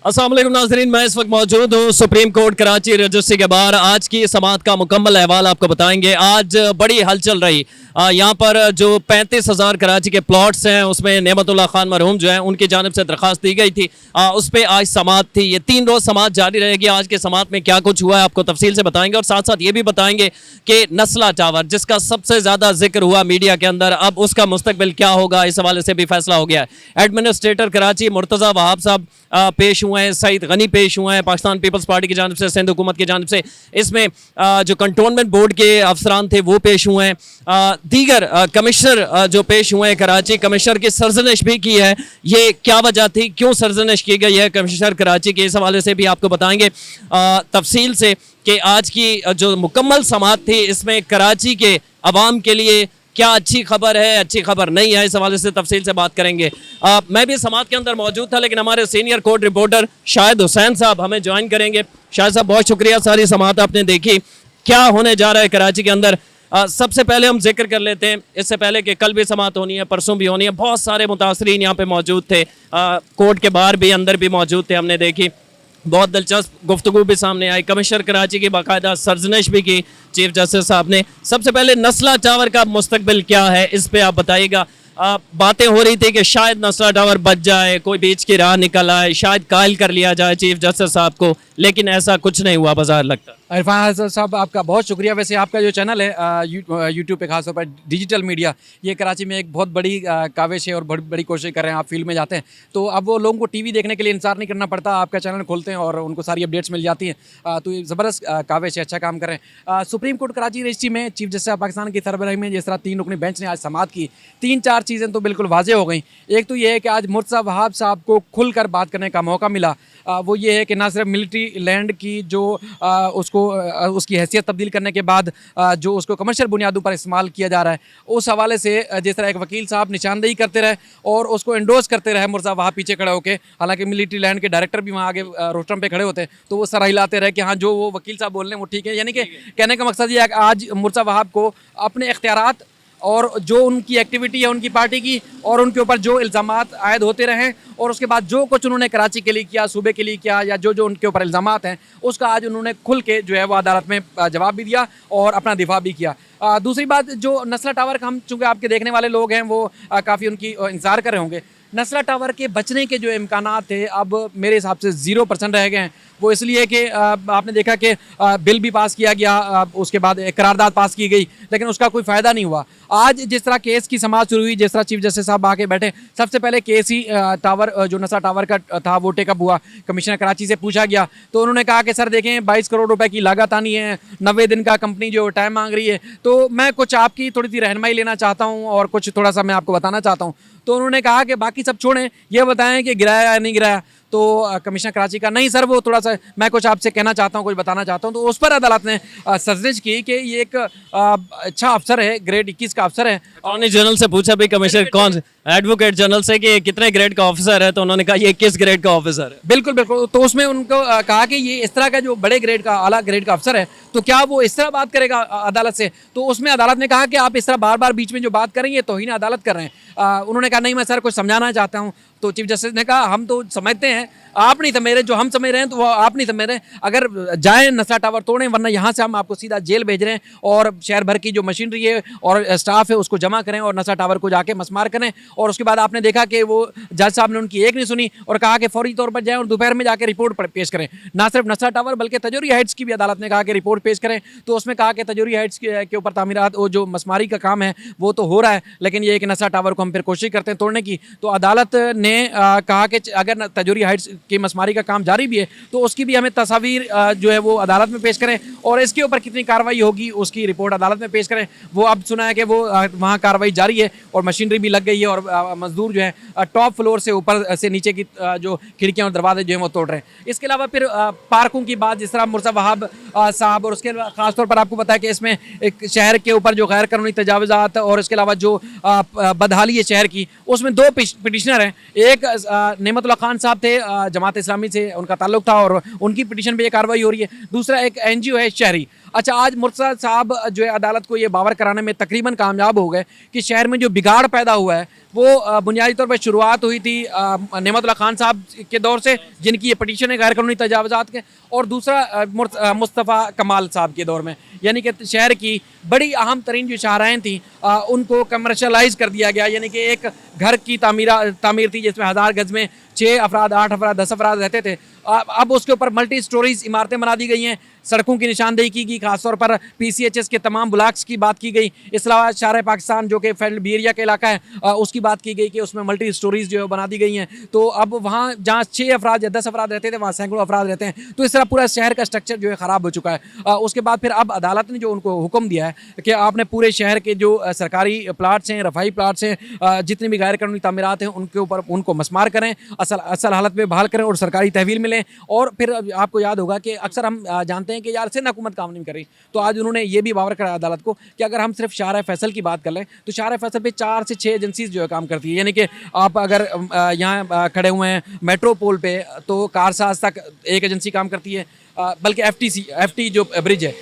अस्सलाम वालेकुम नाज़रीन, मैं इस वक्त मौजूद हूँ सुप्रीम कोर्ट कराची रजिस्ट्री के बाहर। आज की समाअत का मुकम्मल अहवाल आपको बताएंगे। आज बड़ी हलचल रही। यहाँ पर जो 35,000 कराची के प्लॉट्स हैं उसमें नेमतुल्लाह खान मरहूम जो है उनकी जानिब से दरख्वास्त दी गई थी। उस पर आज समाअत थी। ये 3 रोज़ समाअत जारी रहेगी। आज के समाअत में क्या कुछ हुआ है आपको तफसील से बताएंगे और साथ साथ ये भी बताएंगे कि नस्ला टावर जिसका सबसे ज़्यादा जिक्र हुआ मीडिया के अंदर, अब उसका मुस्तकबिल क्या होगा, इस हवाले से भी फैसला हो गया है। एडमिनिस्ट्रेटर कराची मुर्तज़ा वहाब साहब पेश हुए हैं, सईद गनी पेश हुए हैं पाकिस्तान पीपल्स पार्टी की जानिब से, सिंध हुकूमत की जानिब से। इसमें जो कंटोनमेंट बोर्ड के अफसरान थे वो पेश हुए हैं। दीगर कमिश्नर जो पेश हुए हैं कराची, कमिश्नर की सरजनिश भी की है। ये क्या वजह थी, क्यों सरजनिश की गई है कमिश्नर कराची के, इस हवाले से भी आपको बताएंगे तफसील से कि आज की जो मुकम्मल समाअत थी इसमें कराची के अवाम के लिए क्या अच्छी खबर है, अच्छी खबर नहीं है, इस हवाले से तफसील से बात करेंगे। मैं भी समाअत के अंदर मौजूद था लेकिन हमारे senior court reporter Shahid Hussain साहब हमें ज्वाइन करेंगे। शाहिद साहब बहुत शुक्रिया, सारी समाअत आपने देखी, क्या होने जा रहा है कराची के अंदर। सबसे पहले हम जिक्र कर लेते हैं, इससे पहले कि कल भी समाअत होनी है, परसों भी होनी है, बहुत सारे मुतासरीन यहाँ पे मौजूद थे, कोर्ट के बाहर भी अंदर भी मौजूद थे, हमने देखी। बहुत दिलचस्प गुफ्तगू भी सामने आई, कमिश्नर कराची की बाकायदा सरजनिश भी की चीफ जस्टिस साहब ने। सबसे पहले नस्ला टावर का मुस्तकबिल क्या है, इस पे आप बताइएगा। बातें हो रही थी कि शायद नस्ला टावर बच जाए, कोई बीच की राह निकल आए, शायद कायल कर लिया जाए चीफ जस्टिस साहब को, लेकिन ऐसा कुछ नहीं हुआ बाजार लगता। इरफान साहब आपका बहुत शुक्रिया। वैसे आपका जो चैनल है यूट्यूब पे खासतौर पर डिजिटल मीडिया, ये कराची में एक बहुत बड़ी काविश है और बहुत बड़ी कोशिश कर रहे हैं। आप फील्ड में जाते हैं तो अब वो लोगों को टीवी देखने के लिए इंतजार नहीं करना पड़ता, आपका चैनल खोलते हैं और उनको सारी अपडेट्स मिल जाती हैं। तो ये ज़बरदस्त काविश है, अच्छा काम कर रहे हैं। सुप्रीम कोर्ट कराची रजिस्ट्री में चीफ जस्टिस पाकिस्तान की सरबराही में जिस तरह 3 रुकनी बेंच ने आज समाअत की, 3-4 चीज़ें तो बिल्कुल वाज़ेह हो गई। एक तो ये है कि आज मुर्तज़ा वहाब साहब को खुलकर बात करने का मौका मिला। वो ये है कि ना सिर्फ मिलिट्री लैंड की जो उसको उसकी हैसियत तब्दील करने के बाद जो उसको कमर्शियल बुनियादों पर इस्तेमाल किया जा रहा है, उस हवाले से जिस तरह एक वकील साहब निशानदेही करते रहे और उसको एंडोर्स करते रहे मुर्तज़ा वहाब पीछे खड़े होकर, हालांकि मिलिट्री लैंड के डायरेक्टर भी वहाँ आगे रोस्टम पे खड़े होते हैं तो वो सर हिलाते रहे कि हाँ जो वो वकील साहब बोल रहे हैं वो ठीक है। यानी कि कहने का मकसद ये है कि आज मुर्तज़ा वहाब को अपने इख्तियारात और जो उनकी एक्टिविटी है उनकी पार्टी की और उनके ऊपर जो इल्ज़ामात आयद होते रहे और उसके बाद जो कुछ उन्होंने कराची के लिए किया, सूबे के लिए किया, या जो जो उनके ऊपर इल्ज़ामात हैं उसका आज उन्होंने खुल के जो है वो अदालत में जवाब भी दिया और अपना दिफा भी किया। दूसरी बात, जो नस्ला टावर का हम चूँकि आपके देखने वाले लोग हैं वो काफ़ी उनकी इंतज़ार कर रहे होंगे। नस्ला टावर के बचने के जो इम्कानात थे अब मेरे हिसाब से 0% रह गए हैं। वो इसलिए कि आपने देखा कि बिल भी पास किया गया, उसके बाद एक करारदाद पास की गई, लेकिन उसका कोई फ़ायदा नहीं हुआ। आज जिस तरह केस की समाअत शुरू हुई, जिस तरह चीफ जस्टिस साहब आके बैठे, सबसे पहले केस ही टावर जो नस्ला टावर का था वो टेकअप हुआ। कमिश्नर कराची से पूछा गया तो उन्होंने कहा कि सर देखें 22 करोड़ रुपए की लागत आनी है, 90 दिन का कंपनी जो टाइम मांग रही है, तो मैं कुछ आपकी थोड़ी सी रहनुमाई लेना चाहता हूँ और कुछ थोड़ा सा मैं आपको बताना चाहता हूँ। तो उन्होंने कहा कि बाकी सब छोड़ें, ये बताएं कि गिराया या नहीं गिराया। तो कमिश्नर कराची का नहीं सर वो थोड़ा सा मैं कुछ आपसे कहना चाहता हूँ, कुछ बताना चाहता हूँ। तो उस पर अदालत ने सरजनिश की कि ये एक अच्छा अफसर है, ग्रेड 21 का अफसर है। अटॉर्नी जनरल से पूछा भी कमिश्नर कौन, एडवोकेट जनरल से कि कितने ग्रेड का ऑफिसर है, तो उन्होंने कहा ये 21 ग्रेड का ऑफिसर है। बिल्कुल बिल्कुल। तो उसमें उनको कहा कि ये इस तरह का जो बड़े ग्रेड का, आला ग्रेड का अफसर है, तो क्या वो इस तरह बात करेगा अदालत से? तो उसमें अदालत ने कहा कि आप इस तरह बार बार बीच में जो बात करेंगे ये तौहीन अदालत कर रहे हैं। उन्होंने कहा नहीं मैं सर कुछ समझाना चाहता हूँ। तो चीफ जस्टिस ने कहा हम तो समझते हैं, आप नहीं समझ रहे, जो हम समझ रहे हैं तो वो आप नहीं समझ रहे। अगर जाएं नस्ला टावर तोड़ें, वरना यहाँ से हम आपको सीधा जेल भेज रहे हैं और शहर भर की जो मशीनरी है और स्टाफ है उसको जमा करें और नस्ला टावर को जाके मसमार करें। और उसके बाद आपने देखा कि वो जज साहब ने उनकी एक नहीं सुनी और कहा कि फौरी तौर पर जाएं और दोपहर में जाके रिपोर्ट पेश करें। ना सिर्फ नस्ला टावर बल्कि तजौरी हाइट्स की भी अदालत ने कहा कि रिपोर्ट पेश करें। तो उसमें कहा कि तजौरी हाइट्स के ऊपर तामीरात वो जो मसमारी का काम है वो तो हो रहा है, लेकिन ये कि नस्ला टावर को हम फिर कोशिश करते हैं तोड़ने की। तो अदालत ने कहा कि अगर तजौरी हाइट्स की मसमारी का काम जारी भी है तो उसकी भी हमें तस्वीर जो है वो अदालत में पेश करें और इसके ऊपर कितनी कार्रवाई होगी उसकी रिपोर्ट अदालत में पेश करें। वो अब सुना है कि वो वहाँ कार्रवाई जारी है और मशीनरी भी लग गई है और मजदूर जो है टॉप फ्लोर से ऊपर से नीचे की जो खिड़कियाँ और दरवाजे जो हैं वो तोड़ रहे हैं। इसके अलावा फिर पार्कों की बात, जिस तरह मुर्तज़ा वहाब साहब, और उसके खासतौर पर आपको पता है कि इसमें एक शहर के ऊपर जो गैर कानूनी तजावुज़ात और इसके अलावा जो बदहाली है शहर की, उसमें 2 पिटिशनर हैं। एक नेमतुल्लाह खान साहब थे, जमात इस्लामी से उनका ताल्लुक था और उनकी पिटीशन पे ये कार्रवाई हो रही है। दूसरा एक NGO है शहरी। अच्छा, आज मुर्तज़ा साहब जो है अदालत को ये बावर कराने में तकरीबन कामयाब हो गए कि शहर में जो बिगाड़ पैदा हुआ है वो बुनियादी तौर पर शुरुआत हुई थी नेमतुल्लाह खान साहब के दौर से, जिनकी ये पटिशन है गैर कानूनी तजावज़ात के, और दूसरा मुस्तफ़ा कमाल साहब के दौर में। यानी कि शहर की बड़ी अहम तरीन जो शाहराहें थी उनको कमर्शलाइज कर दिया गया। यानी कि एक घर की तामीर थी जिसमें 1000 गज में 6 अफराद, 8 अफराद, 10 अफराद रहते थे। अब उसके ऊपर मल्टी स्टोरीज इमारतें बना दी गई हैं, सड़कों की निशानदेही की गई, खासतौर पर PCHS के तमाम ब्लॉक्स की बात की गई। इस अलावा शार पाकिस्तान जो कि फेल्ड का इलाका है उसकी बात की गई कि उसमें मल्टी स्टोरीज जो है बना दी गई हैं। तो अब वहाँ जहाँ 6 अफराद या 10 अफराद रहते थे वहाँ सैकड़ों अफराद रहते हैं। तो इस तरह पूरा शहर का स्ट्रक्चर जो है ख़राब हो चुका है। उसके बाद फिर अब अदालत ने जो उनको हुक्म दिया है कि आपने पूरे शहर के जो सरकारी प्लाट्स हैं, रफाई प्लाट्स हैं, जितनी भी गैर कानूनी तामीरात हैं उनके ऊपर उनको मस्मार करें, असल हालत में बहाल करें और सरकारी तहवील मिलें। और फिर आपको याद होगा कि अक्सर हम जानते हैं कि यार सिंध हुकूमत काम नहीं कर रही, तो आज उन्होंने ये भी बावर कराया अदालत को कि अगर हम सिर्फ शाहरा फैसल की बात कर लें तो शाहरा फैसल पे 4 से 6 एजेंसीज जो है काम करती है। यानी कि आप अगर यहाँ खड़े हुए हैं मेट्रोपोल पे तो कारसाज तक एक एजेंसी काम करती है, बल्कि FT जो ब्रिज है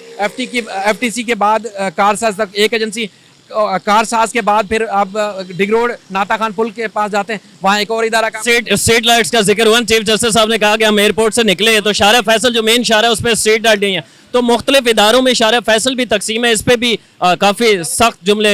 FTC के बाद कारसाज तक एक एजेंसी, कारसाज के बाद फिर आप डिग रोड नाता खान पुल के पास जाते हैं, वहाँ एक और इदारा का स्ट्रीट लाइट्स का जिक्र हुआ। चीफ जस्टिस साहब ने कहा कि हम एयरपोर्ट से निकले हैं तो शाहरा फैसल जो मेन शाहरा है उस पर स्ट्रीट लाइट नहीं है, तो मुख्तलिफ इदारों में शाहरा फैसल भी तकसीम है। इस पर भी काफ़ी सख्त जुमले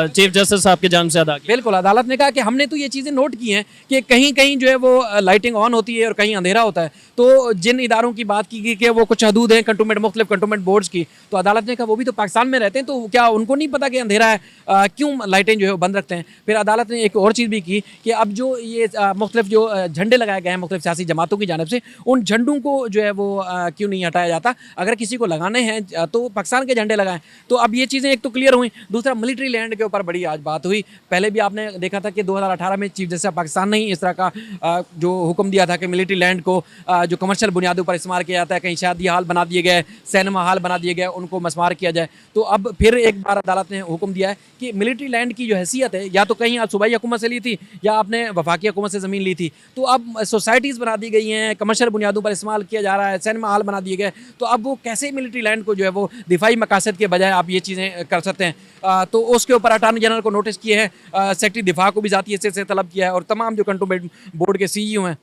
चीफ जस्टिस साहब की जानिब से अदा किए। बिल्कुल, अदालत ने कहा कि हमने तो ये चीज़ें नोट की हैं कि कहीं कहीं जो है वो लाइटिंग ऑन होती है और कहीं अंधेरा होता है। तो जिन इदारों की बात की गई कि वो कुछ हदूद हैं मुख्तलिफ कंटोनमेंट बोर्ड्स की, तो अदालत ने कहा वो भी तो पाकिस्तान में रहते हैं, तो क्या उनको नहीं पता कि अंधेरा है, क्यों लाइटें जो है बंद रखते हैं। फिर अदालत ने एक और चीज़ भी की कि अब जो ये मुख्तलिफ जो झंडे लगाए गए हैं मुख्तलिफ सियासी जमातों की जानिब से, उन झंडों को जो है वो क्यों नहीं हटाया जाता, अगर किसी को लगाने हैं तो पाकिस्तान के झंडे लगाएं। तो अब ये चीज़ें एक तो क्लियर हुई। दूसरा, मिलिट्री लैंड के ऊपर बड़ी आज बात हुई। पहले भी आपने देखा था कि 2018 में चीफ जस्टिस पाकिस्तान ने ही इस तरह का जो हुक्म दिया था कि मिलिट्री लैंड को जो कमर्शियल बुनियादों पर इस्तेमाल किया जाता है, कहीं शादी हाल बना दिए गए, सिनेमा हाल बना दिए गए, उनको मस्मार किया जाए। तो अब फिर एक बार अदालत ने हुक्म दिया है कि मिलिट्री लैंड की जो हैसियत है या तो कहीं आप सूबाई हुकूमत से ली थी या आपने वफाकी हुकूमत से ज़मीन ली थी, तो अब सोसाइटीज़ बना दी गई हैं, कमर्शियल बुनियादों पर इस्तेमाल किया जा रहा है, सिनेमा हाल बना दिए गए। तो अब वो कैसे मिलिट्री लैंड को जो है वो दिफाई मकासद के बजाय आप ये चीज़ें कर सकते हैं। तो उसके ऊपर अटार्नी जनरल को नोटिस किए हैं, सेक्रेटरी दिफा को भी ज़ाती हैसियत से तलब किया है और तमाम जो कंटोनमेंट बोर्ड के CEO हैं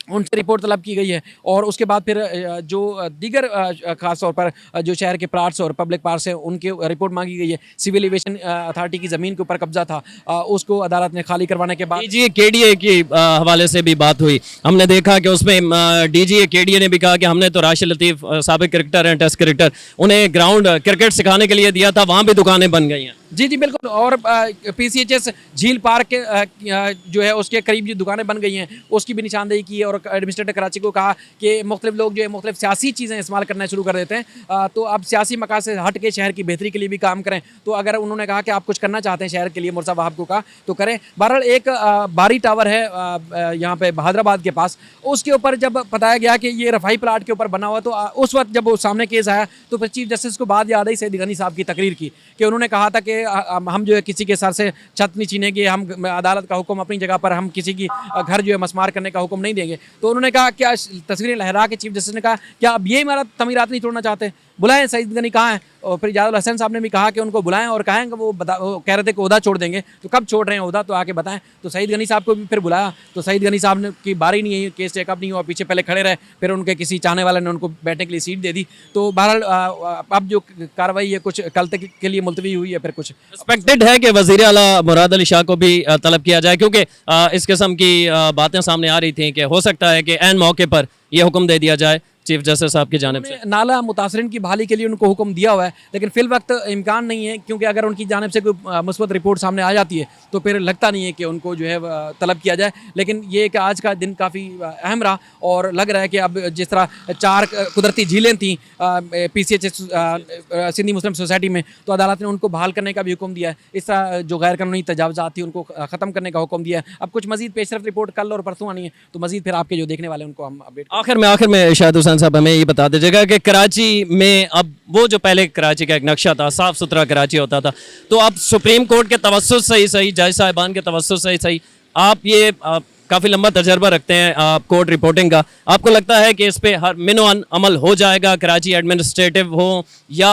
उनसे रिपोर्ट तलब की गई है। और उसके बाद फिर जो दीगर ख़ास तौर पर जो शहर के प्लाट्स और पब्लिक पार्क्स हैं उनके रिपोर्ट मांगी गई है। सिविल एविएशन अथॉरिटी की ज़मीन के ऊपर कब्जा था, उसको अदालत ने खाली करवाने के बाद DGA KDA की हवाले से भी बात हुई। हमने देखा कि उसमें DGA KDA ने भी कहा कि हमने तो राशिद लतीफ़ साबिक क्रिकेटर हैं, टेस्ट क्रिकेटर, उन्हें ग्राउंड क्रिकेट सिखाने के लिए दिया था, वहाँ भी दुकानें बन गई हैं। जी बिल्कुल। और PCHS झील पार्क के जो है उसके करीब जो दुकानें बन गई हैं उसकी भी निशानदेही की है और एडमिनिस्ट्रेटर कराची को कहा कि मुख्तलिफ लोग जो है मुख्तलिफ सियासी चीज़ें इस्तेमाल करना शुरू कर देते हैं, तो अब सियासी मकासद से हट के शहर की बेहतरी के लिए भी काम करें। तो अगर उन्होंने कहा कि आप कुछ करना चाहते हैं शहर के लिए, मुर्तज़ा वहाब को कहा तो करें। बहरहाल एक बारी टावर है यहाँ पे हैदराबाद के पास, उसके ऊपर जब बताया गया कि ये रफाई प्लाट के ऊपर बना हुआ, तो उस वक्त जब वो सामने केस आया तो फिर चीफ जस्टिस को बात याद आई सईद गनी साहब की तकरीर की कि उन्होंने कहा था कि हम जो है किसी के सर से छत नहीं छीनेंगे, हम अदालत का हुक्म अपनी जगह पर, हम किसी की घर जो है मस्मार करने का हुक्म नहीं देंगे। तो उन्होंने कहा क्या तस्वीरें लहरा के चीफ जस्टिस ने कहा क्या अब ये इमारत तमीरात नहीं तोड़ना चाहते, बुलाएं सईद गनी कहाँ हैं। और फिर इजाज़ुल हसन साहब ने भी कहा कि उनको बुलाएं और कहें कि वो कह रहे थे कि ओहदा छोड़ देंगे, तो कब छोड़ रहे हैं ओहदा, तो आके बताएं। तो सईद गनी साहब को भी फिर बुलाया, तो सईद गनी साहब ने की बारी नहीं है, केस चेकअप नहीं हुआ, पीछे पहले खड़े रहे, फिर उनके किसी चाहने वाले ने उनको बैठने के लिए सीट दे दी। तो बहरहाल अब जो कार्रवाई है कुछ कल तक के लिए मुलतवी हुई है। फिर कुछ एक्सपेक्टेड है कि वज़ीर आला मुराद अली शाह को भी तलब किया जाए, क्योंकि इस किस्म की बातें सामने आ रही थी कि हो सकता है कि ऐन मौके पर यह हुक्म दे दिया जाए चीफ जस्टिस साहब की जानिब से। नाला मुतासरीन की बहाली के लिए उनको हुक्म दिया हुआ है, लेकिन फिल वक्त इम्कान नहीं है, क्योंकि अगर उनकी जानिब से कोई मुस्बत रिपोर्ट सामने आ जाती है तो फिर लगता नहीं है कि उनको जो है तलब किया जाए। लेकिन ये कि आज का दिन काफ़ी अहम रहा और लग रहा है कि अब जिस तरह 4 कुदरती झीलें थीं PCHS सिंधी मुस्लिम सोसाइटी में, तो अदालत ने उनको बहाल करने का भी हुक्म दिया है। इस तरह जो गैर कानूनी तजावज़ात थी उनको ख़त्म करने का हुक्म दिया है। अब कुछ मज़ीद पेशरफ रिपोर्ट कल और परसों आनी है, तो मज़ीद फिर आपके जो देखने वाले उनको हम अपडेट। आखिर में शाहिद हुसैन साहब हमें ये बता दीजिएगा कि कराची में अब वो जो पहले कराची का एक नक्शा था, साफ़ सुथरा कराची होता था, तो अब सुप्रीम कोर्ट के तवस्सुस से ही सही, जज साहिबान के तवस्सुस से ही सही, आप ये काफ़ी लंबा तजर्बा रखते हैं आप कोर्ट रिपोर्टिंग का। आपको लगता है कि इस पे हर मिनोअन अमल हो जाएगा, कराची एडमिनिस्ट्रेटिव हो या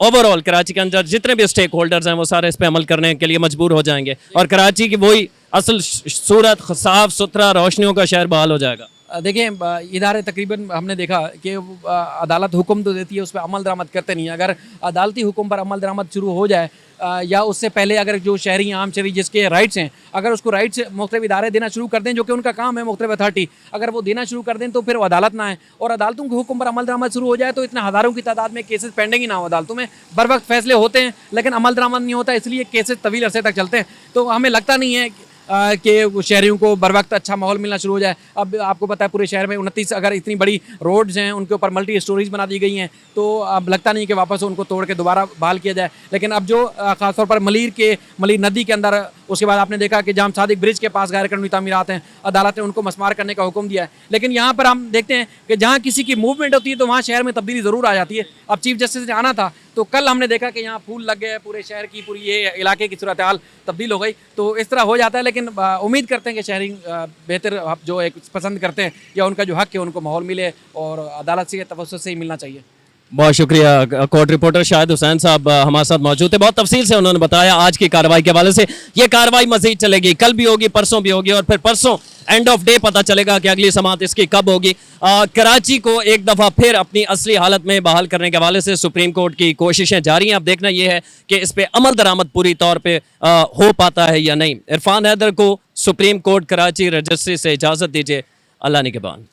ओवरऑल कराची के अंदर जितने भी स्टेक होल्डर्स हैं वो सारे इस पे अमल करने के लिए मजबूर हो जाएंगे और कराची की वही असल सूरत साफ सुथरा रोशनियों का शहर बहाल हो जाएगा? देखिए इदारे तकरीबन हमने देखा कि अदालत हुक्म तो देती है, उस पर अमल दरामद करते नहीं है। अगर अदालती हुक्म पर अमल दरामद शुरू हो जाए या उससे पहले अगर जो शहरी आम शहरी जिसके राइट्स हैं, अगर उसको राइट्स मुख्तलिफ इदारे देना शुरू कर दें, जो कि उनका काम है मुख्तलिफ अथॉरिटी, अगर वो देना शुरू कर दें तो फिर वो अदालत ना आए और अदालतों के हुक्म पर अमल दरामद शुरू हो जाए तो इतने हज़ारों की तादाद में केसेस पेंडिंग ही ना हो। अदालतों में बर वक्त फैसले होते हैं लेकिन अमल दरामद नहीं होता, इसलिए केसेस तवील अरसे तक चलते हैं। तो हमें लगता नहीं है कि शहरियों को बर वक्त अच्छा माहौल मिलना शुरू हो जाए। अब आपको पता है पूरे शहर में 29 अगर इतनी बड़ी रोड्स हैं उनके ऊपर मल्टी स्टोरीज बना दी गई हैं, तो अब लगता नहीं कि वापस उनको तोड़ के दोबारा बहाल किया जाए। लेकिन अब जो ख़ासतौर पर मलीर नदी के अंदर, उसके बाद आपने देखा कि जाम सादिक ब्रिज के पास गैर कानूनी तामीरात हैं, अदालत ने उनको मसमार करने का हुक्म दिया है। लेकिन यहाँ पर हम देखते हैं कि जहाँ किसी की मूवमेंट होती है तो वहाँ शहर में तब्दीली ज़रूर आ जाती है। अब चीफ जस्टिस ने आना था तो कल हमने देखा कि यहाँ फूल लग गए, पूरे शहर की पूरी ये इलाके की सूरत हाल तब्दील हो गई। तो इस तरह हो जाता है, लेकिन उम्मीद करते हैं कि शहरी बेहतर जो एक पसंद करते हैं या उनका जो हक है उनको माहौल मिले और अदालत से तवज्जो से ही मिलना चाहिए। बहुत शुक्रिया। कोर्ट रिपोर्टर शाहिद हुसैन साहब हमारे साथ मौजूद थे। बहुत तफसील से उन्होंने बताया आज की कार्रवाई के हवाले से। ये कार्रवाई मजीद चलेगी, कल भी होगी, परसों भी होगी और फिर परसों एंड ऑफ डे पता चलेगा कि अगली समाअत इसकी कब होगी। कराची को एक दफ़ा फिर अपनी असली हालत में बहाल करने के हवाले से सुप्रीम कोर्ट की कोशिशें जारी हैं। अब देखना यह है कि इस पर अमल दरामद पूरी तौर पर हो पाता है या नहीं। इरफान हैदर को सुप्रीम कोर्ट कराची रजिस्ट्री से इजाज़त दीजिए। अल्लाह निगहबान।